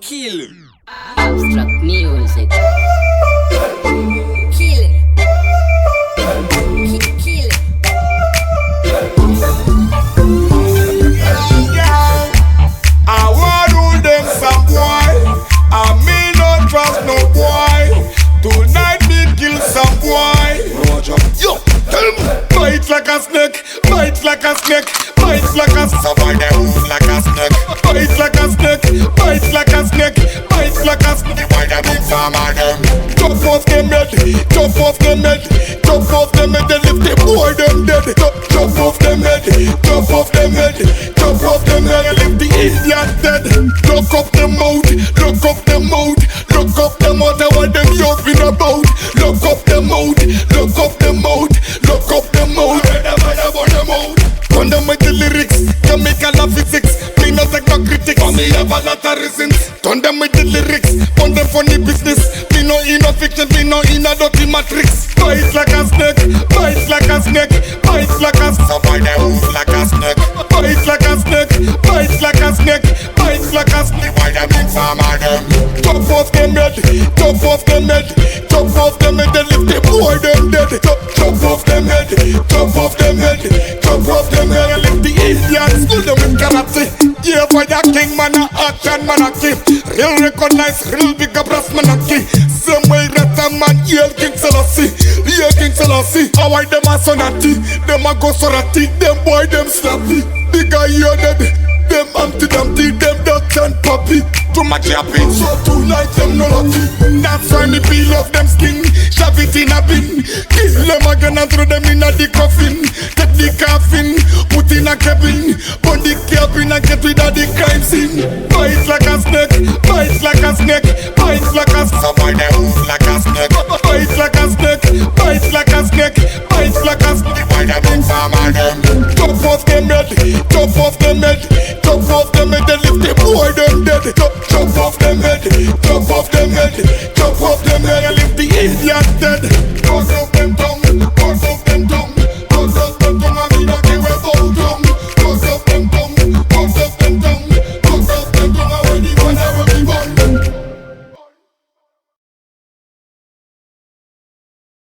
Kill. Abstract music. Kill it. Kill it. I want rule them some boy. I me not trust no boy. Tonight me kill some boy. Roger. Yo, tell me. Bite like a snake. Bite like a snake. Bite like a somebody move like a snake. Bite like a snake. Bite like a snake. Bite like a snake. Why the big farmer them? Chop off them head. Chop off them head. Chop off them head. They lift the boy them dead. Chop off them head. Chop off them head. Chop off them head. Lift the Indian dead. Lock up them mouth. Lock up them mouth. Lock up them mouth. I want them yelping about. Lock up them mouth. Lock up them mouth. Lock up them mouth. On them with the lyrics, chemical and physics. Me no take no critics, for me have a lot of reasons. On them with the lyrics, on them funny business. Me no in no fiction, me no in a dirty matrix. Bite like a snake, bite like a snake, bite like a somebody move like a snake. Bite like a snake, bite like a snake, bite like a snake. Why the big farmer them? Chop off them head, chop off them head, chop off them head. They lift the boy them dead. Chop off them head, chop off them head, chop off them. I live the Indians, school them with karate. Yeah, boy, a king man a action man a key. Real recognize, real big up brass man a key. Same way that a man yell King Selassie. Yeah, King Selassie. How I them a sonati, them a go sorati. Them boy them slappy. Big guy you dead. Them Humpty Dumpty, them duck and puppy. Too much happy, so tonight them no lucky. That's why me peel off them skin, shove it in a bin. Kill them again and throw them in a the coffin. Take the coffin, put in a cabin. Burn the cabin and get rid of the crime scene. Bite like a snake, bite like a snake, bite like a somebody move like a snake. Bite like a snake, bite like a snake, bite like a snake. Why the big farmer them? Chop off them head, chop off them head. Chop off them head, they lift the boy them dead. Chop off them head, chop off them head, chop off them head. I lift the Indian